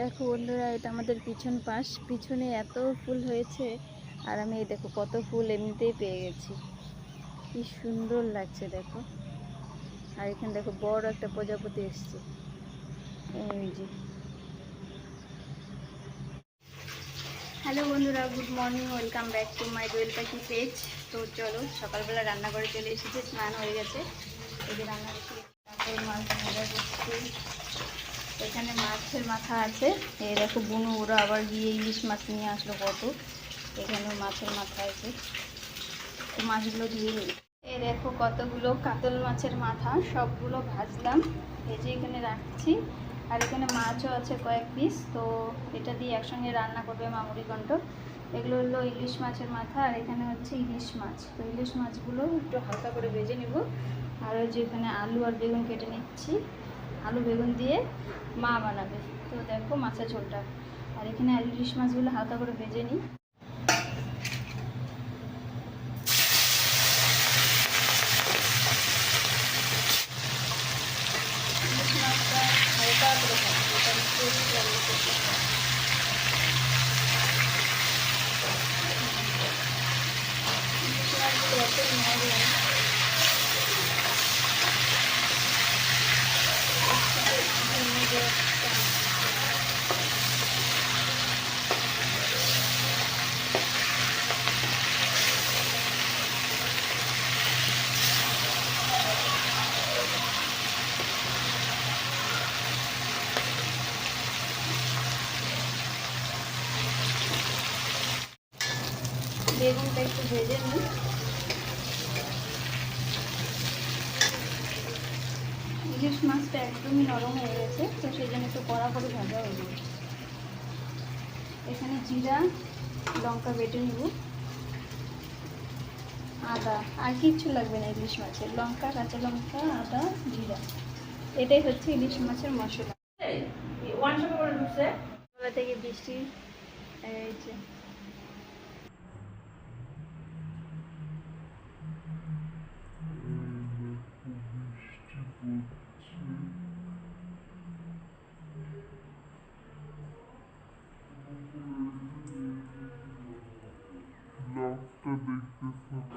দেখো বন্ধুরা, এটা আমাদের পিছন পাশ, পিছনে এত ফুল হয়েছে। আর আমি এই দেখো কত ফুল এমনিতেই পেয়ে গেছি, কি সুন্দর লাগছে দেখো। আর এখানে দেখো বড় একটা প্রজাপতি এসছে, এই যে। হ্যালো বন্ধুরা, good morning, welcome back to my Doyel Pakhi page. তো চলো, সকালবেলা রান্না করে চলে এসেছে, স্নান হয়ে গেছে। এই যে রান্না করছি, মাছ ভাজা করছি। এখানে মাছের মাথা আছে, এই দেখো বুনু ওরা আবার গিয়ে ইলিশ মাছ নিয়ে আসলো কত। এখানেও মাছের মাথা আছে, তো মাছগুলো ধুয়ে নিই। এই দেখো কতগুলো কাতল মাছের মাথা, সবগুলো ভাজলাম, ভেজে এখানে রাখছি। আর এখানে মাছও আছে কয়েক পিস, তো এটা দিয়ে একসঙ্গে রান্না করবে মামুরিকণ্ঠ। এগুলো হলো ইলিশ মাছের মাথা, আর এখানে হচ্ছে ইলিশ মাছ। তো ইলিশ মাছগুলো একটু হালকা করে ভেজে নিব। আর ওই যে এখানে আলু আর বেগুন কেটে নিচ্ছি, আলু বেগুন দিয়ে মা বানাবে। তো দেখো মাছের ঝোলটা, আর এখানে ইলিশ মাছগুলো হালকা করে ভেজে নিই। ইলিশ মাছটা হালকা করে ভাজবো, এটা একটু রান্না করতে হয়। ইলিশ মাছগুলো এত নরম, বেগুনটা একটু ভেজে নিই। ইলিশ মাছটা একদমই নরম হয়ে গেছে, তো সেই জন্য একটু কড়া করে ভাজা হয়ে যাবে। এখানে জিরা লঙ্কা বেটে নিব, আদা, আর কিচ্ছু লাগবে না ইলিশ মাছের, লঙ্কা, কাঁচা লঙ্কা, আদা, জিরা, এটাই হচ্ছে ইলিশ মাছের মশলা। সকাল থেকে বৃষ্টি, এই যে ব্লগটা দেখতেছেন